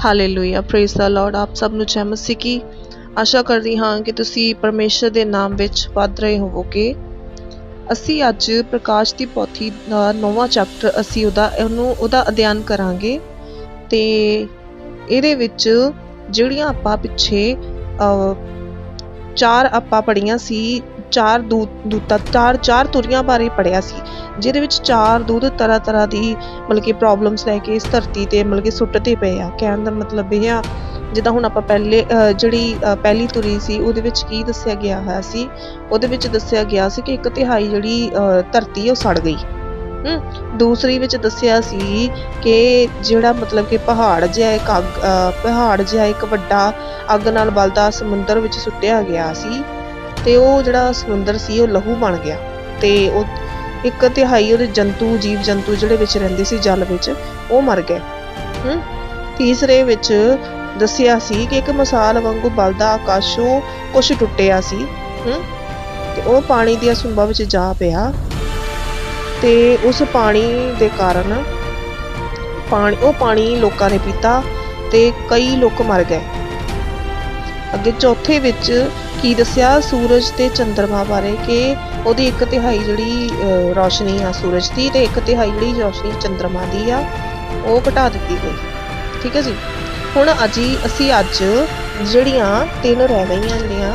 Hallelujah, praise the Lord. ਆਪ ਸਭ ਨੂੰ ਜੈ ਮਸੀਹ ਕੀ। ਆਸ਼ਾ ਕਰਦੀ ਹਾਂ ਕਿ ਤੁਸੀਂ ਪਰਮੇਸ਼ਰ ਦੇ ਨਾਮ ਵਿੱਚ ਵੱਧ ਰਹੇ ਹੋਵੋਗੇ। ਅਸੀਂ ਅੱਜ ਪ੍ਰਕਾਸ਼ ਦੀ ਪੋਥੀ ਦਾ 9ਵਾਂ ਚੈਪਟਰ ਅਸੀਂ ਉਹਦਾ ਅਧਿਐਨ ਕਰਾਂਗੇ। ਤੇ ਇਹਦੇ ਵਿੱਚ ਜਿਹੜੀਆਂ ਆਪਾਂ ਪਿੱਛੇ 4 ਆਪਾਂ ਪੜ੍ਹੀਆਂ ਸੀ, 4 ਦੂਤਾਂ, 4 ਤੁਰੀਆਂ ਬਾਰੇ ਪੜ੍ਹਿਆ ਸੀ, ਜਿਹਦੇ ਵਿੱਚ 4 ਦੂਤ ਤਰ੍ਹਾਂ ਤਰ੍ਹਾਂ ਦੀ ਪ੍ਰੋਬਲਮਸ ਲੈ ਕੇ ਇਸ ਧਰਤੀ ਤੇ ਸੁੱਟਦੇ ਪਏ ਆ। ਕਹਿਣ ਦਾ ਮਤਲਬ ਇਹ ਆ, ਜਿੱਦਾਂ ਹੁਣ ਆਪਾਂ ਪਹਿਲੀ ਤੁਰੀ ਸੀ ਉਹਦੇ ਵਿੱਚ ਕੀ ਦੱਸਿਆ ਗਿਆ ਹੋਇਆ ਸੀ। ਉਹਦੇ ਵਿੱਚ ਦੱਸਿਆ ਗਿਆ ਸੀ ਕਿ 1/3 ਜਿਹੜੀ ਧਰਤੀ ਉਹ ਸੜ ਗਈ। ਦੂਸਰੀ ਵਿੱਚ ਦੱਸਿਆ ਸੀ ਕਿ ਜਿਹੜਾ ਪਹਾੜ ਜਿਹਾ ਇੱਕ ਵੱਡਾ ਅੱਗ ਨਾਲ ਬਲਦਾ ਸਮੁੰਦਰ ਵਿੱਚ ਸੁੱਟਿਆ ਗਿਆ ਸੀ, ਤੇ ਉਹ ਜਿਹੜਾ ਸਮੁੰਦਰ ਸੀ ਉਹ ਲਹੂ ਬਣ ਗਿਆ, ਤੇ ਉਹ 1/3 ਉਹਦੇ ਜੀਵ ਜੰਤੂ ਜਿਹੜੇ ਵਿੱਚ ਰਹਿੰਦੇ ਸੀ ਜਲ ਵਿੱਚ, ਉਹ ਮਰ ਗਏ। ਤੀਸਰੇ ਵਿੱਚ ਦੱਸਿਆ ਸੀ ਕਿ ਇੱਕ ਮਿਸਾਲ ਵਾਂਗੂ ਬਲਦਾ ਆਕਾਸ਼ੋਂ ਕੁਛ ਟੁੱਟਿਆ ਸੀ, ਤੇ ਉਹ ਪਾਣੀ ਦੀਆਂ ਸੁੰਬਾਂ ਵਿੱਚ ਜਾ ਪਿਆ, ਤੇ ਉਸ ਪਾਣੀ ਦੇ ਕਾਰਨ ਉਹ ਪਾਣੀ ਲੋਕਾਂ ਨੇ ਪੀਤਾ ਤੇ ਕਈ ਲੋਕ ਮਰ ਗਏ। ਅੱਗੇ ਚੌਥੇ ਵਿੱਚ ਕੀ ਦੱਸਿਆ, ਸੂਰਜ ਤੇ ਚੰਦਰਮਾ ਬਾਰੇ, ਕਿ ਉਹਦੀ 1/3 ਜਿਹੜੀ ਰੋਸ਼ਨੀ ਆ ਸੂਰਜ ਦੀ, ਤੇ 1/3 ਜਿਹੜੀ ਰੋਸ਼ਨੀ ਚੰਦਰਮਾ ਦੀ ਆ, ਉਹ ਘਟਾ ਦਿੱਤੀ ਗਈ। ਠੀਕ ਹੈ ਜੀ। ਹੁਣ ਅਸੀਂ ਅੱਜ ਜਿਹੜੀਆਂ 3 ਰਹਿ ਗਈਆਂ ਜਿਹੜੀਆਂ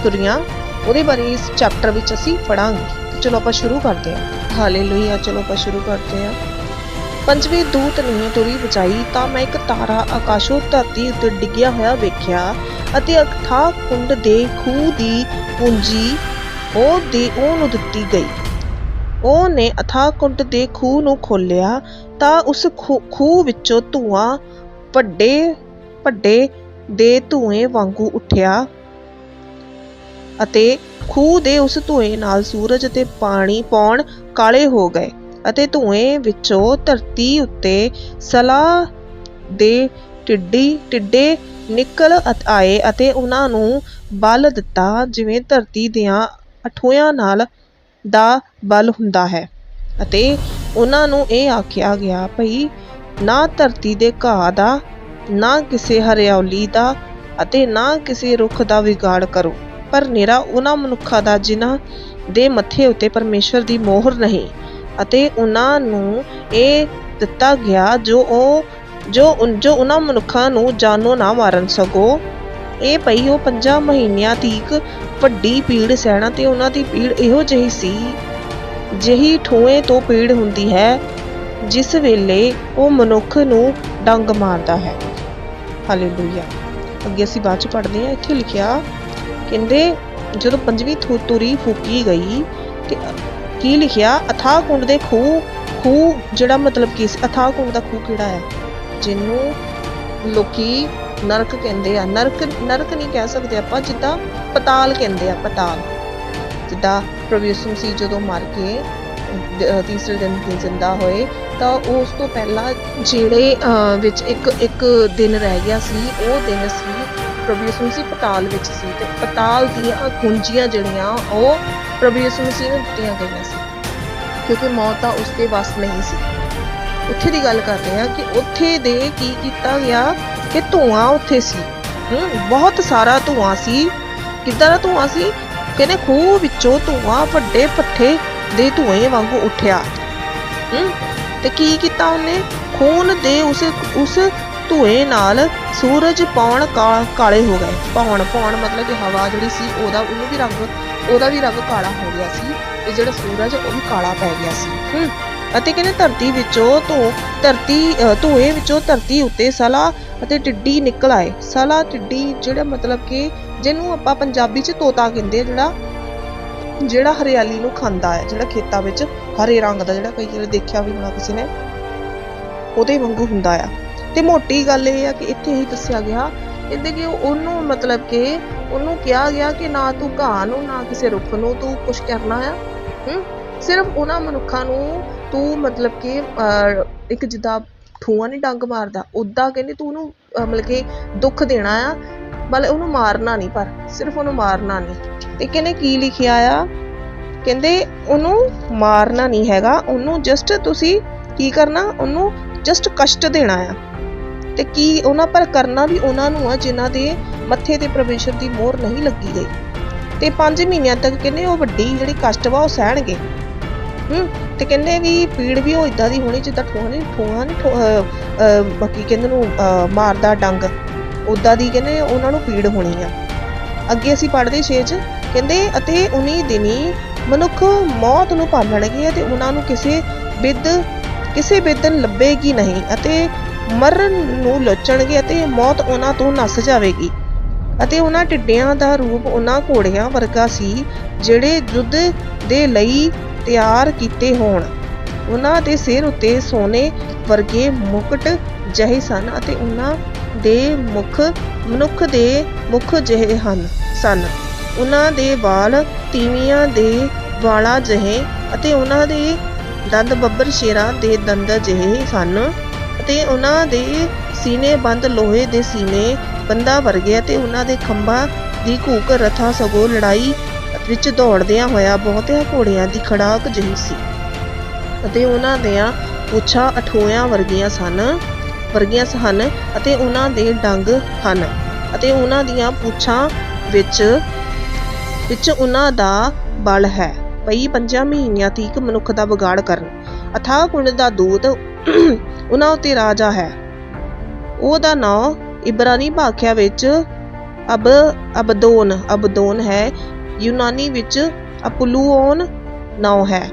ਤੁਰੀਆਂ, ਉਹਦੇ ਬਾਰੇ ਇਸ ਚੈਪਟਰ ਵਿੱਚ ਅਸੀਂ ਪੜਾਂਗੇ। ਚਲੋ ਆਪਾਂ ਸ਼ੁਰੂ ਕਰਦੇ ਹਾਂ। ਹਾਲੇਲੂਇਆ। ਚਲੋ ਆਪਾਂ ਸ਼ੁਰੂ ਕਰਦੇ ਹਾਂ। 5ਵੇਂ ਦੂਤ ਨੇ ਤੁਰੀ ਵਜਾਈ ਤਾਂ ਮੈਂ ਇੱਕ ਤਾਰਾ ਆਕਾਸ਼ੋਂ ਧਰਤੀ ਉੱਤੇ ਡਿੱਗਿਆ ਹੋਇਆ ਵੇਖਿਆ, ਅਤੇ ਅਥਾਹ ਕੁੰਡ ਦੇ ਖੂਹ ਦੀ ਪੂੰਜੀ ਉਹਨੂੰ ਦਿੱਤੀ ਗਈ। ਉਹਨੇ ਅਥਾਹ ਕੁੰਡ ਦੇ ਖੂਹ ਨੂੰ ਖੋਲਿਆ ਤਾਂ ਉਸ ਖੂਹ ਵਿੱਚੋਂ ਧੂਆਂ ਵੱਡੇ ਦੇ ਧੂਏ ਵਾਂਗੂ ਉੱਠਿਆ, ਅਤੇ ਖੂਹ ਦੇ ਉਸ ਧੂਏ ਨਾਲ ਸੂਰਜ ਅਤੇ ਪੌਣ ਕਾਲੇ ਹੋ ਗਏ, ਅਤੇ ਧੂਏ ਵਿੱਚੋਂ ਧਰਤੀ ਉੱਤੇ ਸਲਾਹ ਦੇ ਟਿੱਡੇ ਨਿਕਲ ਆਏ, ਅਤੇ ਉਹਨਾਂ ਨੂੰ ਬਲ ਦਿੱਤਾ ਜਿਵੇਂ ਧਰਤੀ ਦੀਆਂ ਅਠੋਇਆਂ ਨਾਲ ਦਾ ਬਲ ਹੁੰਦਾ ਹੈ। ਅਤੇ ਉਹਨਾਂ ਨੂੰ ਇਹ ਆਖਿਆ ਗਿਆ, ਭਈ ਨਾ ਧਰਤੀ ਦੇ ਘਾਹ ਦਾ, ਨਾ ਕਿਸੇ ਹਰਿਆਲੀ ਦਾ, ਅਤੇ ਨਾ ਕਿਸੇ ਰੁੱਖ ਦਾ ਵਿਗਾੜ ਕਰੋ, ਪਰ ਨਿਰਾ ਉਹਨਾਂ ਮਨੁੱਖਾਂ ਦਾ ਜਿਨ੍ਹਾਂ ਦੇ ਮੱਥੇ ਉੱਤੇ ਪਰਮੇਸ਼ਰ ਦੀ ਮੋਹਰ ਨਹੀਂ। ਅਤੇ ਉਹਨਾਂ ਨੂੰ ਇਹ ਦਿੱਤਾ ਗਿਆ ਜੋ ਉਹਨਾਂ ਮਨੁੱਖਾਂ ਨੂੰ ਜਾਨੋਂ ਨਾ ਮਾਰਨ, ਸਗੋਂ ਇਹ ਪਈ ਉਹ 5 ਮਹੀਨਿਆਂ ਤੀਕ ਵੱਡੀ ਪੀੜ ਸਹਿਣਾ, ਤੇ ਉਹਨਾਂ ਦੀ ਪੀੜ ਇਹੋ ਜਿਹੀ ਸੀ ਜਿਹੀ ਠੂਏ ਤੋਂ ਪੀੜ ਹੁੰਦੀ ਹੈ ਜਿਸ ਵੇਲੇ ਉਹ ਮਨੁੱਖ ਨੂੰ ਡੰਗ ਮਾਰਦਾ ਹੈ। ਹਾਲੇਲੂਇਆ। ਅੱਗੇ ਅਸੀਂ ਬਾਅਦ ਚ ਪੜ੍ਹਦੇ ਹਾਂ। ਇੱਥੇ ਲਿਖਿਆ, ਕਹਿੰਦੇ ਜਦੋਂ 5ਵੀਂ ਤੁਰੀ ਫੂਕੀ ਗਈ ਤੇ ਕੀ ਲਿਖਿਆ, ਅਥਾਹ ਕੁੰਡ ਦੇ ਖੂਹ ਜਿਹੜਾ ਕੀ ਸੀ, ਅਥਾਹ ਕੁੰਡ ਦਾ ਖੂਹ ਕਿਹੜਾ ਹੈ, ਜਿਹਨੂੰ ਲੋਕੀ ਨਰਕ ਕਹਿੰਦੇ ਆ। ਨਰਕ ਨਹੀਂ ਕਹਿ ਸਕਦੇ ਆਪਾਂ, ਜਿੱਦਾਂ ਪਤਾਲ ਕਹਿੰਦੇ ਆ। ਪਤਾਲ ਜਿੱਦਾਂ ਪ੍ਰਭੂ ਯਿਸੂ ਮਸੀਹ ਜਦੋਂ ਮਰ ਕੇ ਤੀਸਰੇ ਦਿਨ ਜ਼ਿੰਦਾ ਹੋਏ, ਤਾਂ ਉਸ ਤੋਂ ਪਹਿਲਾਂ ਜਿਹੜੇ ਵਿੱਚ ਇੱਕ ਦਿਨ ਰਹਿ ਗਿਆ ਸੀ, ਉਹ ਦਿਨ ਸੀ ਪ੍ਰਭੂ ਯਿਸੂ ਮਸੀਹ ਪਤਾਲ ਵਿੱਚ ਸੀ, ਤੇ ਪਤਾਲ ਦੀਆਂ ਕੁੰਜੀਆਂ ਜਿਹੜੀਆਂ ਉਹ ਪ੍ਰਭੂ ਯਿਸੂ ਮਸੀਹ ਨੂੰ ਦਿੱਤੀਆਂ ਗਈਆਂ ਸੀ, ਕਿਉਂਕਿ ਮੌਤ ਤਾਂ ਉਸ ਦੇ ਵੱਸ ਨਹੀਂ ਸੀ। ਉੱਥੇ ਦੀ ਗੱਲ ਕਰ ਰਹੇ ਹਾਂ ਕਿ ਉੱਥੇ ਦੇ ਕੀ ਕੀਤਾ ਗਿਆ, ਕਿ ਧੂਆਂ ਉੱਥੇ ਸੀ, ਬਹੁਤ ਸਾਰਾ ਧੂਆਂ ਸੀ। ਕਿੱਦਾਂ ਦਾ ਧੂਆਂ ਸੀ, ਕਹਿੰਦੇ ਖੂਹ ਵਿੱਚੋਂ ਧੂਆਂ ਵੱਡੇ ਭੱਠੇ ਦੇ ਧੂਏ ਵਾਂਗੂ ਉੱਠਿਆ। ਤੇ ਕੀ ਕੀਤਾ ਉਹਨੇ, ਖੂਨ ਦੇ ਉਸ ਧੂਏ ਨਾਲ ਸੂਰਜ ਪੌਣ ਕਾਲੇ ਹੋ ਗਏ। ਪੌਣ ਮਤਲਬ ਕਿ ਹਵਾ ਜਿਹੜੀ ਸੀ ਉਹਦਾ ਵੀ ਰੰਗ ਕਾਲਾ ਹੋ ਗਿਆ ਸੀ, ਤੇ ਜਿਹੜਾ ਸੂਰਜ ਉਹ ਵੀ ਕਾਲਾ ਪੈ ਗਿਆ ਸੀ। ਅਤੇ ਕਹਿੰਦੇ ਧੂਏ ਵਿੱਚੋਂ ਧਰਤੀ ਉੱਤੇ ਸਲਾ ਅਤੇ ਟਿੱਡੀ ਨਿਕਲ ਆਏ। ਸਲਾ ਟਿੱਡੀ ਜਿਹੜਾ ਕਿ ਜਿਹਨੂੰ ਆਪਾਂ ਪੰਜਾਬੀ ਚ ਤੋਤਾ ਕਹਿੰਦੇ ਆ, ਜਿਹੜਾ ਹਰਿਆਲੀ ਨੂੰ ਖਾਂਦਾ ਹੈ, ਜਿਹੜਾ ਖੇਤਾਂ ਵਿੱਚ ਹਰੇ ਰੰਗ ਦਾ, ਜਿਹੜਾ ਕਈ ਵਾਰ ਦੇਖਿਆ ਵੀ ਹੋਣਾ ਕਿਸੇ ਨੇ, ਉਹਦੇ ਵਾਂਗੂ ਹੁੰਦਾ ਆ। ਤੇ ਮੋਟੀ ਗੱਲ ਇਹ ਆ ਕਿ ਇੱਥੇ ਹੀ ਦੱਸਿਆ ਗਿਆ, ਕਹਿੰਦੇ ਕਿ ਉਹਨੂੰ ਕਿਹਾ ਗਿਆ ਕਿ ਨਾ ਤੂੰ ਘਾਹ ਨੂੰ, ਨਾ ਕਿਸੇ ਰੁੱਖ ਨੂੰ ਤੂੰ ਕੁਛ ਕਰਨਾ ਆ, ਸਿਰਫ ਉਹਨਾਂ ਮਨੁੱਖਾਂ ਨੂੰ ਤੂੰ ਇੱਕ ਜਿੱਦਾਂ ਠੂਆ ਨੀ ਡੰਗ ਮਾਰਦਾ, ਓਦਾਂ ਕਹਿੰਦੇ ਤੂੰ ਉਹਨੂੰ ਦੁੱਖ ਦੇਣਾ ਆ, ਉਹਨੂੰ ਮਾਰਨਾ ਨਹੀਂ, ਪਰ ਸਿਰਫ ਉਹਨੂੰ ਮਾਰਨਾ ਨਹੀਂ। ਤੇ ਕਹਿੰਦੇ ਕੀ ਲਿਖਿਆ ਆ, ਕਹਿੰਦੇ ਉਹਨੂੰ ਮਾਰਨਾ ਨਹੀਂ ਹੈਗਾ, ਉਹਨੂੰ ਜਸਟ ਤੁਸੀਂ ਕੀ ਕਰਨਾ, ਉਹਨੂੰ ਜਸਟ ਕਸ਼ਟ ਦੇਣਾ ਆ। ਤੇ ਕੀ ਉਹਨਾਂ ਪਰ ਕਰਨਾ ਵੀ ਉਹਨਾਂ ਨੂੰ ਆ ਜਿਨ੍ਹਾਂ ਦੇ ਮੱਥੇ ਤੇ ਪਰਮੇਸ਼ਰ ਦੀ ਮੋਹਰ ਨਹੀਂ ਲੱਗੀ ਗਈ। ਤੇ 5 ਮਹੀਨਿਆਂ ਤੱਕ ਕਹਿੰਦੇ ਉਹ ਵੱਡੀ ਜਿਹੜੀ ਕਸ਼ਟ ਵਾ ਉਹ ਸਹਿਣਗੇ। ਤੇ ਕਹਿੰਦੇ ਵੀ ਪੀੜ ਵੀ ਉਹ ਇਦਾਂ ਦੀ ਹੋਣੀ ਜਿੱਦਾਂ ਬਾਕੀ ਕਹਿੰਦੇ ਨੂੰ ਮਾਰਦਾ ਡੰਗ, ਉਦਾਂ ਦੀ ਕਹਿੰਦੇ ਉਹਨਾਂ ਨੂੰ ਪੀੜ ਹੋਣੀ ਆ। ਅੱਗੇ ਅਸੀਂ ਪੜ੍ਹਦੇ 6 ਚ ਕਹਿੰਦੇ ਅਤੇ ਉਨੀ ਦਿਨੀ ਮਨੁੱਖ ਮੌਤ ਨੂੰ ਭਾਲਣਗੇ ਅਤੇ ਉਹਨਾਂ ਨੂੰ ਕਿਸੇ ਬਿੱਦਨ ਲੱਭੇਗੀ ਨਹੀਂ ਅਤੇ ਮਰਨ ਨੂੰ ਲੋਚਣਗੇ ਅਤੇ ਮੌਤ ਉਹਨਾਂ ਤੋਂ ਨੱਸ ਜਾਵੇਗੀ। ਅਤੇ ਉਹਨਾਂ ਟਿੱਡਿਆਂ ਦਾ ਰੂਪ ਉਹਨਾਂ ਘੋੜਿਆਂ ਵਰਗਾ ਸੀ ਜਿਹੜੇ ਯੁੱਧ ਦੇ ਲਈ ਤਿਆਰ ਕੀਤੇ ਹੋਣ। ਉਹਨਾਂ ਦੇ ਸਿਰ ਉੱਤੇ ਸੋਨੇ ਵਰਗੇ ਮੁਕਟ ਜਿਹੇ ਸਨ ਅਤੇ ਉਹਨਾਂ ਦੇ ਮੁਖ ਮਨੁੱਖ ਦੇ ਮੁਖ ਜਿਹੇ ਸਨ। ਉਹਨਾਂ ਦੇ ਵਾਲ ਤੀਵੀਆਂ ਦੇ ਵਾਲਾਂ ਜਿਹੇ ਅਤੇ ਉਹਨਾਂ ਦੇ ਦੰਦ ਬੱਬਰ ਸ਼ੇਰਾਂ ਦੇ ਦੰਦ ਜਿਹੇ ਸਨ ਅਤੇ ਉਹਨਾਂ ਦੇ ਸੀਨੇ ਬੰਦ ਲੋਹੇ ਦੇ ਸੀਨੇ ਬੰਦਾਂ ਵਰਗੇ ਅਤੇ ਉਹਨਾਂ ਦੇ ਖੰਭਾਂ ਦੀ ਘੂਕ ਰਥਾਂ ਸਗੋਂ ਲੜਾਈ ਵਿੱਚ ਦੌੜਦਿਆਂ ਹੋਇਆ ਬਹੁਤਿਆਂ ਘੋੜਿਆਂ ਦੀ ਖੜਾਕ ਜਿਹੀ ਸੀ ਅਤੇ ਉਹਨਾਂ ਦੀਆਂ ਪੁੱਛਾਂ ਅਠੋਇਆਂ ਵਰਗੀਆਂ ਸਨ ਅਤੇ ਉਹਨਾਂ ਦੇ ਡੰਗ ਹਨ ਅਤੇ ਉਹਨਾਂ ਦੀਆਂ ਪੁੱਛਾਂ ਵਿੱਚ ਉਹਨਾਂ ਦਾ ਬਲ ਹੈ ਪਈ 5 ਮਹੀਨਿਆਂ ਤੀਕ ਮਨੁੱਖ ਦਾ ਵਿਗਾੜ ਕਰਨ। ਅਥਾਹ ਕੁੰਡ ਦਾ ਦੂਤ ਉਹਨਾਂ ਉੱਤੇ ਰਾਜਾ ਹੈ। ਉਹਦਾ ਨਾਂ ਇਬਰਾਨੀ ਭਾਖਿਆ ਵਿੱਚ ਅਬਦੋਨ ਹੈ, ਯੂਨਾਨੀ ਵਿੱਚ ਅਪੁਲੂਓਨ ਨਾਂ ਹੈ।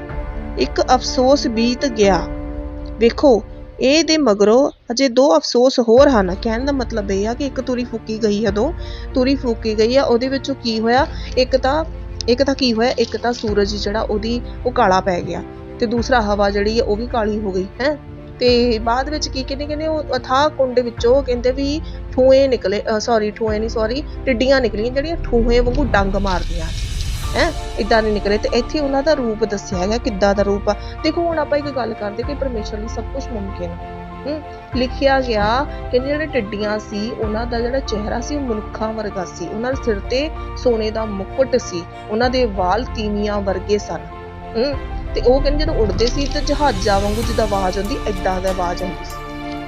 ਇੱਕ ਅਫਸੋਸ ਬੀਤ ਗਿਆ। ਵੇਖੋ ਇਹ ਦੇ ਮਗਰੋਂ ਅਜੇ 2 ਅਫਸੋਸ ਹੋਰ ਹਨ। ਕਹਿਣ ਦਾ ਮਤਲਬ ਇਹ ਆ ਕਿ ਇੱਕ ਤੁਰੀ ਫੂਕੀ ਗਈ ਆ ਉਹਦੇ ਵਿੱਚੋਂ ਕੀ ਹੋਇਆ, ਇੱਕ ਤਾਂ ਸੂਰਜ ਜਿਹੜਾ ਉਹ ਕਾਲਾ ਪੈ ਗਿਆ ਤੇ ਦੂਸਰਾ ਹਵਾ ਜਿਹੜੀ ਹੈ ਉਹ ਵੀ ਕਾਲੀ ਹੋ ਗਈ ਹੈ। ਤੇ ਬਾਅਦ ਵਿੱਚ ਕੀ ਕਹਿੰਦੇ ਉਹ ਅਥਾਹ ਕੁੰਡ ਵਿੱਚੋਂ ਕਹਿੰਦੇ ਵੀ ਟਿੱਡੀਆਂ ਨਿਕਲੀਆਂ ਜਿਹੜੀਆਂ ਠੂਹੇ ਵਾਂਗੂ ਡੰਗ ਮਾਰਦੀਆਂ ਇਦਾਂ ਨਹੀਂ ਨਿਕਲੇ। ਤੇ ਇੱਥੇ ਉਹਨਾਂ ਦਾ ਰੂਪ ਦੱਸਿਆ ਗਿਆ ਕਿੱਦਾਂ ਦਾ ਰੂਪ ਆ। ਦੇਖੋ ਹੁਣ ਆਪਾਂ ਇੱਕ ਗੱਲ ਕਰਦੇ ਕਿ ਪਰਮੇਸ਼ਰ ਲਈ ਸਭ ਕੁਝ ਮੁਮਕਿਨ ਹੈ। ਲਿਖਿਆ ਗਿਆ ਕਿ ਜਿਹੜੇ ਟਿੱਡੀਆਂ ਸੀ ਉਹਨਾਂ ਦਾ ਜਿਹੜਾ ਚਿਹਰਾ ਸੀ ਉਹ ਮਨੁੱਖਾਂ ਵਰਗਾ ਸੀ। ਉਹਨਾਂ ਦੇ ਸਿਰ ਤੇ ਸੋਨੇ ਦਾ ਮੁਕਟ ਸੀ, ਉਹਨਾਂ ਦੇ ਵਾਲ ਤੀਵੀਆਂ ਵਰਗੇ ਸਨ। ਤੇ ਉਹ ਕਹਿੰਦੇ ਜਦੋਂ ਉੜਦੇ ਸੀ ਤੇ ਜਹਾਜ਼ਾਂ ਵਾਂਗੂ ਜਿੱਦਾਂ ਆਵਾਜ਼ ਆਉਂਦੀ ਏਦਾਂ ਦਾ ਆਵਾਜ਼ ਆਉਂਦੀ ਸੀ।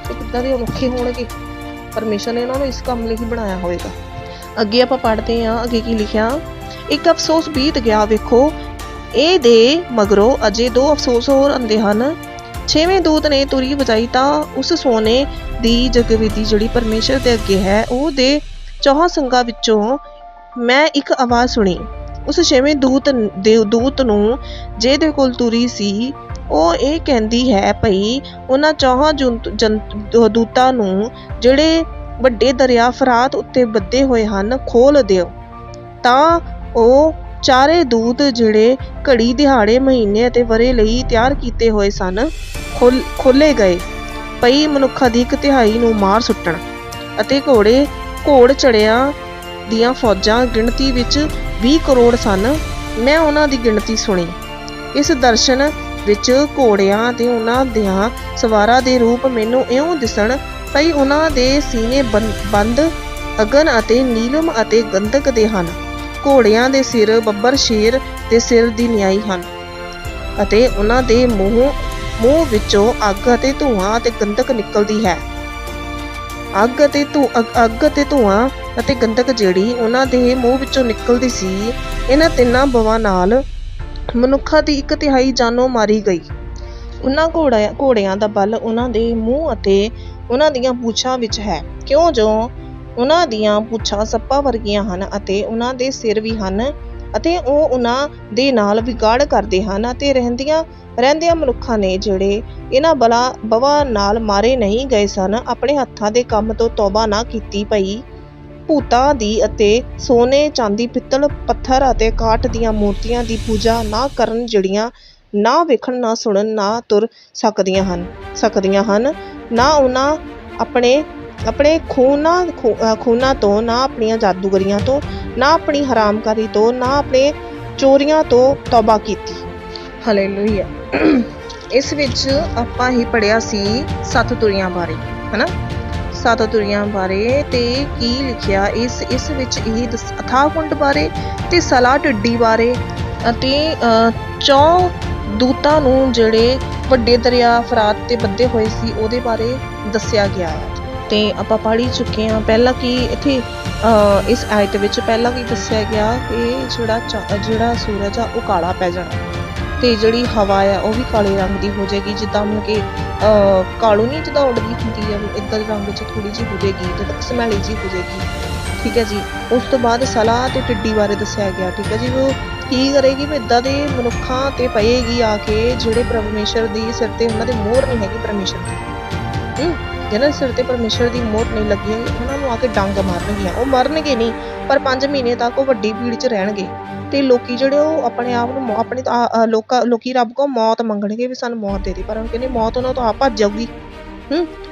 ਤੇ ਕਿੱਦਾਂ ਦੇ ਅਨੋਖੇ ਹੋਣਗੇ, ਪਰਮੇਸ਼ਰ ਨੇ ਉਹਨਾਂ ਨੂੰ ਇਸ ਕੰਮ ਲਈ ਹੀ ਬਣਾਇਆ ਹੋਵੇਗਾ। ਅੱਗੇ ਆਪਾਂ ਪੜ੍ਹਦੇ ਹਾਂ, ਅੱਗੇ ਕੀ ਲਿਖਿਆ, ਇੱਕ ਅਫਸੋਸ ਬੀਤ ਗਿਆ। ਵੇਖੋ ਇਹ ਦੇ ਮਗਰੋਂ ਅਜੇ 2 ਅਫਸੋਸ ਹੋਰ ਆਉਂਦੇ ਹਨ। 6ਵੇਂ ਦੂਤ ਨੇ ਤੁਰੀ ਵਜਾਈ ਤਾਂ ਉਸ ਸੋਨੇ ਦੀ ਜਗਵੇਦੀ ਜਿਹੜੀ ਪਰਮੇਸ਼ਰ ਦੇ ਅੱਗੇ ਹੈ ਉਹਦੇ 4 ਸੰਗਾਂ ਵਿੱਚੋਂ ਮੈਂ ਇੱਕ ਆਵਾਜ਼ ਸੁਣੀ। ਉਸ 6ਵੇਂ ਦੂਤ ਨੂੰ ਜਿਹਦੇ ਕੋਲ ਤੁਰੀ ਸੀ ਉਹ ਇਹ ਕਹਿੰਦੀ ਹੈ ਭਈ ਉਹਨਾਂ 4 ਦੂਤਾਂ ਨੂੰ ਜਿਹੜੇ ਵੱਡੇ ਦਰਿਆ ਫਰਾਤ ਉੱਤੇ ਬੱਧੇ ਹੋਏ ਹਨ ਖੋਲ ਦਿਓ। ਤਾਂ ਉਹ 4 ਦੂਤ ਜਿਹੜੇ ਘੜੀ ਦਿਹਾੜੇ ਮਹੀਨੇ ਅਤੇ ਵਰੇ ਲਈ ਤਿਆਰ ਕੀਤੇ ਹੋਏ ਸਨ ਖੋਲੇ ਗਏ ਭਈ ਮਨੁੱਖਾਂ ਦੀ 1/3 ਨੂੰ ਮਾਰ ਸੁੱਟਣ। ਅਤੇ ਘੋੜ ਚੜਿਆਂ ਦੀਆਂ ਫੌਜਾਂ ਗਿਣਤੀ ਵਿੱਚ 20 ਕਰੋੜ ਸਨ। ਮੈਂ ਉਹਨਾਂ ਦੀ ਗਿਣਤੀ ਸੁਣੀ। ਇਸ ਦਰਸ਼ਨ ਵਿੱਚ ਘੋੜਿਆਂ ਤੇ ਉਹਨਾਂ ਦੀਆਂ ਸਵਾਰਾਂ ਦੇ ਰੂਪ ਮੈਨੂੰ ਇਉਂ ਦਿਸਣ ਭਈ ਉਹਨਾਂ ਦੇ ਸੀਨੇ ਬੰਦ ਅਗਨ ਅਤੇ ਨੀਲਮ ਅਤੇ ਗੰਧਕ ਦੇ ਹਨ। ਘੋੜਿਆਂ ਦੇ ਸਿਰ ਬੱਬਰ ਸ਼ੇਰ ਦੇ ਸਿਰ ਦੀ ਨਿਆਈ ਹਨ ਅਤੇ ਉਹਨਾਂ ਦੇ ਮੂੰਹ ਵਿੱਚੋਂ ਅੱਗ ਅਤੇ ਧੂਆਂ ਅਤੇ ਗੰਧਕ ਨਿਕਲਦੀ ਹੈ। ਅੱਗ ਅਤੇ ਧੂਆਂ ਅਤੇ ਗੰਧਕ ਜਿਹੜੀ ਉਹਨਾਂ ਦੇ ਮੂੰਹ ਵਿੱਚੋਂ ਨਿਕਲਦੀ ਸੀ, ਇਹਨਾਂ 3 ਬਵਾਂ ਨਾਲ ਮਨੁੱਖਾਂ ਦੀ 1/3 ਜਾਨੋਂ ਮਾਰੀ ਗਈ। ਉਹਨਾਂ ਘੋੜਿਆਂ ਦਾ ਬਲ ਉਹਨਾਂ ਦੇ ਮੂੰਹ ਅਤੇ ਉਹਨਾਂ ਦੀਆਂ ਪੂਛਾਂ ਵਿੱਚ ਹੈ, ਕਿਉਂ ਜੋ ਉਹਨਾਂ ਦੀਆਂ ਪੂਛਾਂ ਸੱਪਾਂ ਵਰਗੀਆਂ ਹਨ ਅਤੇ ਉਹਨਾਂ ਦੇ ਸਿਰ ਵੀ ਹਨ ਅਤੇ ਉਹ ਉਹਨਾਂ ਦੇ ਨਾਲ ਵਿਗਾੜ ਕਰਦੇ ਹਨ। ਅਤੇ ਰਹਿੰਦਿਆਂ ਮਨੁੱਖਾਂ ਨੇ ਜਿਹੜੇ ਇਹਨਾਂ ਬਵਾਂ ਨਾਲ ਮਾਰੇ ਨਹੀਂ ਗਏ ਸਨ ਆਪਣੇ ਹੱਥਾਂ ਦੇ ਕੰਮ ਤੋਂ ਤੌਬਾ ਨਾ ਕੀਤੀ ਭਈ ਭੂਤਾਂ ਦੀ ਅਤੇ ਸੋਨੇ ਚਾਂਦੀ ਪਿੱਤਲ ਪੱਥਰ ਅਤੇ ਕਾਠ ਦੀਆਂ ਮੂਰਤੀਆਂ ਦੀ ਪੂਜਾ ਨਾ ਕਰਨ ਜਿਹੜੀਆਂ ਨਾ ਵੇਖਣ ਨਾ ਸੁਣਨ ਨਾ ਤੁਰ ਸਕਦੀਆਂ ਹਨ ਨਾ ਉਹਨਾਂ ਆਪਣੇ ਖੂਨਾਂ ਤੋਂ ਨਾ ਆਪਣੀਆਂ ਜਾਦੂਗਰੀਆਂ ਤੋਂ ਨਾ ਆਪਣੀ ਹਰਾਮਕਾਰੀ ਤੋਂ ਨਾ ਆਪਣੇ ਚੋਰੀਆਂ ਤੋਂ ਤੌਬਾ ਕੀਤੀ। ਹਾਲੇਲੂਇਆ। ਇਸ ਵਿੱਚ ਆਪਾਂ ਹੀ ਪੜ੍ਹਿਆ ਸੀ 7 ਤੁਰੀਆਂ ਬਾਰੇ, ਹਨਾ, 7 ਤੁਰੀਆਂ ਬਾਰੇ। ਤੇ ਕੀ ਲਿਖਿਆ ਇਸ ਵਿੱਚ ਇਹ ਅਥਾਹ ਕੁੰਡ ਬਾਰੇ ਤੇ ਸਲਾ ਟਿੱਡੀ ਬਾਰੇ ਅਤੇ 4 ਦੂਤਾਂ ਨੂੰ ਜਿਹੜੇ ਵੱਡੇ ਦਰਿਆ ਫਰਾਤ ਤੇ ਬੱਧੇ ਹੋਏ ਸੀ ਉਹਦੇ ਬਾਰੇ ਦੱਸਿਆ ਗਿਆ ਹੈ। ਤੇ ਆਪਾਂ ਪੜ੍ਹ ਹੀ ਚੁੱਕੇ ਹਾਂ ਪਹਿਲਾਂ ਕਿ ਇੱਥੇ ਇਸ ਆਇਤ ਵਿੱਚ ਪਹਿਲਾਂ ਕੀ ਦੱਸਿਆ ਗਿਆ ਕਿ ਜਿਹੜਾ ਸੂਰਜ ਆ ਉਹ ਕਾਲਾ ਪੈ ਜਾਣਾ ਤੇ ਜਿਹੜੀ ਹਵਾ ਆ ਉਹ ਵੀ ਕਾਲੇ ਰੰਗ ਦੀ ਹੋ ਜਾਏਗੀ, ਜਿੱਦਾਂ ਮਤਲਬ ਕਿ ਕਾਲੂ ਨਹੀਂ ਜਿੱਦਾਂ ਉੱਡਦੀ ਹੁੰਦੀ ਆ ਇੱਦਾਂ ਦੇ ਰੰਗ 'ਚ ਥੋੜ੍ਹੀ ਜਿਹੀ ਹੋ ਜਾਏਗੀ, ਜਿੱਦਾਂ ਸਮੈਲੀ ਜਿਹੀ ਹੋ ਜਾਏਗੀ। ਠੀਕ ਹੈ ਜੀ। ਉਸ ਤੋਂ ਬਾਅਦ ਸਲਾਹ ਤੇ ਟਿੱਡੀ ਬਾਰੇ ਦੱਸਿਆ ਗਿਆ। ਠੀਕ ਹੈ ਜੀ। ਉਹ ਕੀ ਕਰੇਗੀ ਵੀ ਇੱਦਾਂ ਦੇ ਮਨੁੱਖਾਂ ਤੇ ਪਏਗੀ ਆ ਕੇ ਜਿਹੜੇ ਪਰਮੇਸ਼ਰ ਦੀ ਸਿਰ ਤੇ ਉਹਨਾਂ ਦੇ ਮੋਹਰ ਨਹੀਂ ਹੈਗੀ ਪਰਮੇਸ਼ਰ ਦੀ, ਜਿਹਨਾਂ ਦੇ ਸਿਰ ਤੇ ਪਰਮੇਸ਼ਰ ਦੀ ਮੋਹਰ ਨਹੀਂ ਲੱਗੀ ਹੈਗੀ ਉਹਨਾਂ ਨੂੰ ਆ ਕੇ ਡੰਗ ਮਾਰਨਗੀਆਂ। ਉਹ ਮਰਨਗੇ ਨਹੀਂ ਪਰ 5 ਮਹੀਨੇ ਤੱਕ ਉਹ ਵੱਡੀ ਭੀੜ 'ਚ ਰਹਿਣਗੇ ਤੇ ਲੋਕੀ ਜਿਹੜੇ ਉਹ ਆਪਣੇ ਆਪ ਨੂੰ ਆਪਣੇ ਲੋਕੀ ਰੱਬ ਕੋਲ ਮੌਤ ਮੰਗਣਗੇ ਵੀ ਸਾਨੂੰ ਮੌਤ ਦੇ ਦੇ, ਪਰ ਉਹ ਕਹਿੰਦੇ ਮੌਤ ਉਹਨਾਂ ਤੋਂ ਆਪ ਭੱਜ ਜਾਊਗੀ।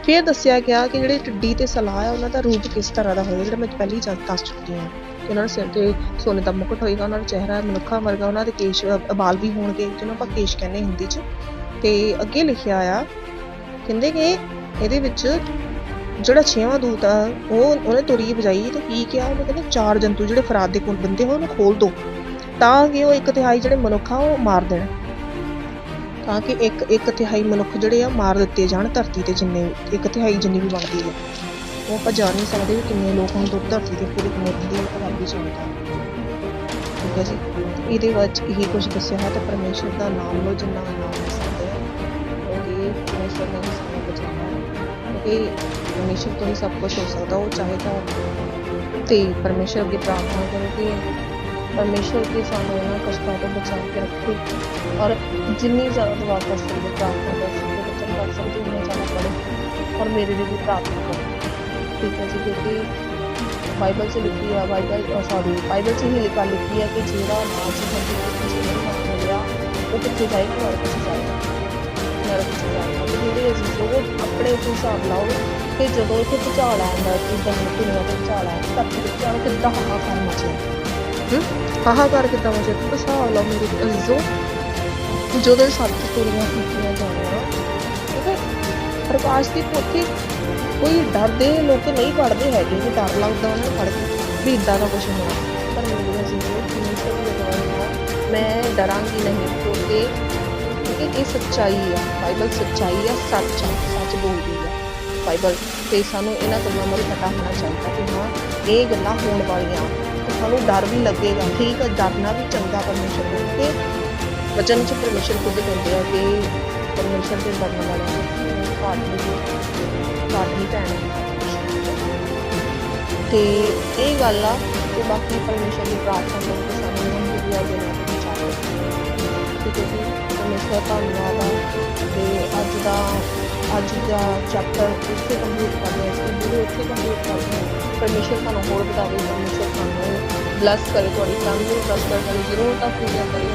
ਫਿਰ ਦੱਸਿਆ ਗਿਆ ਕਿ ਜਿਹੜੇ ਟਿੱਡੀ ਤੇ ਸਲਾਹ ਆ ਉਹਨਾਂ ਦਾ ਰੂਪ ਕਿਸ ਤਰ੍ਹਾਂ ਦਾ ਹੋਏਗਾ, ਜਿਹੜਾ ਮੈਂ ਪਹਿਲੀ ਦੱਸ ਚੁੱਕੀ ਹਾਂ ਕਿ ਉਹਨਾਂ ਦੇ ਸਿਰ ਤੇ ਸੋਨੇ ਦਾ ਮੁਕਟ ਹੋਏਗਾ, ਉਹਨਾਂ ਦਾ ਚਿਹਰਾ ਮਨੁੱਖਾਂ ਵਰਗਾ, ਉਹਨਾਂ ਦੇ ਕੇਸ਼ ਵਾਲ ਵੀ ਹੋਣਗੇ ਜਿਹਨੂੰ ਆਪਾਂ ਕੇਸ਼ ਕਹਿੰਦੇ ਹਿੰਦੀ 'ਚ। ਤੇ ਅੱਗੇ ਲਿਖਿਆ ਆ ਕਹਿੰਦੇ ਕਿ ਇਹਦੇ ਵਿੱਚ ਜਿਹੜਾ 6ਵਾਂ ਦੂਤ ਆ ਉਹਨੇ ਤੁਰੀ ਵਜਾਈ ਤੇ ਕੀ ਕਿਹਾ, ਉਹਨੇ ਕਹਿੰਦੇ 4 ਜੰਤੂ ਜਿਹੜੇ ਫਰਾਦ ਦੇ ਕੋਲ ਬੰਦੇ ਹੋਏ ਉਹਨੂੰ ਖੋਲ ਦੋ ਤਾਂ ਕਿ ਉਹ 1/3 ਜਿਹੜੇ ਮਨੁੱਖ ਆ ਉਹ ਮਾਰ ਦੇਣ, ਤਾਂ ਕਿ 1/3 ਮਨੁੱਖ ਜਿਹੜੇ ਆ ਮਾਰ ਦਿੱਤੇ ਜਾਣ ਧਰਤੀ ਤੇ, ਜਿੰਨੇ 1/3 ਜਿੰਨੀ ਵੀ ਬਣਦੀ ਹੈ। ਉਹ ਆਪਾਂ ਜਾਣ ਨਹੀਂ ਸਕਦੇ ਵੀ ਕਿੰਨੇ ਲੋਕ ਹੁਣ ਧਰਤੀ ਤੇ ਪੂਰੀ ਕਿੰਨੇ ਬੰਦੇ ਉਹ ਰੱਬ ਹੀ ਜਾਣਦਾ। ਠੀਕ ਹੈ ਜੀ। ਇਹਦੇ ਵਿੱਚ ਇਹ ਕੁਝ ਦੱਸਿਆ ਹੈ ਤੇ ਪਰਮੇਸ਼ਰ ਦਾ ਨਾਮ ਲਓ ਜਿੰਨਾ ਨਾਮ ਲੈ ਸਕਦੇ ਹੋ, ਕਿਉਂਕਿ ਪਰਮੇਸ਼ਰ ਨੇ ਸਾਨੂੰ ਬਚਾਉਣਾ ਹੈ, ਕਿਉਂਕਿ ਪਰਮੇਸ਼ਰ ਤੋਂ ਹੀ ਸਭ ਕੁਝ ਹੋ ਸਕਦਾ। ਉਹ ਚਾਹੇ ਤਾਂ ਤੇ ਪਰਮੇਸ਼ਰ ਅੱਗੇ ਪ੍ਰਾਰਥਨਾ ਕਰੋ ਕਿ ਪਰਮੇਸ਼ਰ ਕੇ ਸਾਨੂੰ ਇਹਨਾਂ ਕਸ਼ਟਾਂ ਤੋਂ ਬਚਾ ਕੇ ਰੱਖੇ, ਔਰ ਜਿੰਨੀ ਜ਼ਿਆਦਾ ਦੁਆ ਕਰ ਸਕਦੇ ਪ੍ਰਾਰਥਨਾ ਕਰ ਸਕਦੇ ਬੱਚਨ ਕਰ ਸਕਦੇ ਉਨਾ ਜ਼ਿਆਦਾ ਪੜ੍ਹੋ, ਔਰ ਮੇਰੇ ਲਈ ਵੀ ਪ੍ਰਾਰਥਨਾ ਕਰੋ। ਠੀਕ ਹੈ ਜੀ। ਕਿਉਂਕਿ ਬਾਈਬਲ 'ਚ ਲਿਖੀ ਆ ਬਾਈਬਲ 'ਚ ਹੀ ਲਿਖੀ ਹੈ ਕਿ ਜਿਹੜਾ ਨਾਚ ਮਿਲਿਆ ਉਹ ਕਿੱਥੇ ਜਾਏਗਾ, ਨਰਕ 'ਚ ਜਾਏਗਾ, ਨਰਕ 'ਚ ਜਾਏਗਾ। ਅਤੇ ਜਿਹੜੇ ਅਸੀਂ ਆਪਣੇ ਉੱਤੇ ਹਿਸਾਬ ਲਾਓ ਕਿ ਜਦੋਂ ਇੱਥੇ ਭੁਚਾਲ ਆਉਂਦਾ ਜਿੱਦਾਂ ਦੁਨੀਆ 'ਤੇ ਭੁਚਾਲ ਆਇਆ ਧਰਤੀ ਦੇ ਭੁਚਾਲ ਕਿੱਦਾਂ ਹਾਹਾਕਾਰ ਮਚਿਆ, ਹਾਹਾਕਾਰ ਕਿੱਦਾਂ ਮਚਿਆ। ਤੁਸੀਂ ਹਿਸਾਬ ਲਾਓ ਮੇਰੇ ਅਜ਼ੀਜ਼ੋ, ਜਦੋਂ 7 ਕੁੜੀਆਂ ਕੀਤੀਆਂ ਜਾਣੀਆਂ ਉਹਦੇ ਪ੍ਰਕਾਸ਼ ਦੀ ਪੋਥੀ ਕੋਈ ਡਰਦੇ ਲੋਕ ਨਹੀਂ ਪੜ੍ਹਦੇ ਹੈਗੇ ਕਿ ਡਰ ਲੱਗਦਾ ਉਹਨਾਂ ਨੂੰ ਪੜ੍ਹ ਕੇ ਵੀ ਇੱਦਾਂ ਦਾ ਕੁਛ ਹੋਣਾ, ਪਰ ਮੇਰੇ ਅਜ਼ੀਜ਼ੋ ਮੈਂ ਡਰਾਂਗੀ ਨਹੀਂ ਕਿਉਂਕਿ ਇਹ ਸੱਚਾਈ ਆ, ਬਾਈਬਲ ਸੱਚਾਈ ਆ, ਸੱਚ ਬੋਲਦੀ ਆ ਬਾਈਬਲ। ਤੇ ਸਾਨੂੰ ਇਹਨਾਂ ਗੱਲਾਂ ਬਾਰੇ ਪਤਾ ਹੋਣਾ ਚਾਹੀਦਾ ਕਿ ਹਾਂ ਇਹ ਗੱਲਾਂ ਹੋਣ ਵਾਲੀਆਂ, ਤੇ ਸਾਨੂੰ ਡਰ ਵੀ ਲੱਗੇਗਾ। ਠੀਕ ਆ, ਡਰਨਾ ਵੀ ਚੰਗਾ ਪਰਮੇਸ਼ਰ ਨੂੰ, ਕਿ ਵਚਨ 'ਚ ਪਰਮੇਸ਼ਰ ਖੁਦ ਕਹਿੰਦੇ ਆ ਕਿ ਪਰਮੇਸ਼ਰ ਦੇ ਡਰਨ ਵਾਲਿਆਂ ਨੂੰ ਘਾਟ ਨਹੀਂ ਪੈਣੀ। ਤੇ ਇਹ ਗੱਲ ਆ ਕਿ ਬਾਕੀ ਪਰਮੇਸ਼ਰ ਦੀ ਪ੍ਰਾਰਥਨਾ ਕਰਕੇ ਸਾਨੂੰ ਇਹਨਾਂ ਦੀ ਦੇ ਨਾਲ ਬਚਾਓ। ਠੀਕ ਹੈ ਜੀ। ਪਰਮੇਸ਼ਰ ਧੰਨਵਾਦ ਆ। ਤੇ ਅੱਜ ਦਾ ਚੈਪਟਰ ਇੱਥੇ ਕੰਪਲੀਟ ਕਰਦੇ ਹਾਂ, ਇਸ ਵੀਡੀਓ ਇੱਥੇ ਕੰਪਲੀਟ ਕਰਦੇ ਹਾਂ। ਪਰਮੇਸ਼ਰ ਤੁਹਾਨੂੰ ਹੋਰ ਵਧਾਵੇ, ਪਰਮੇਸ਼ਰ ਤੁਹਾਨੂੰ ਬਲੈਸ ਕਰੇ, ਤੁਹਾਡੀ ਫੈਮਿਲੀ ਨੂੰ ਬਲੈਸ ਕਰੇ, ਜ਼ਰੂਰ ਤਾਂ ਪੂਰੀਆਂ ਕਰੇ।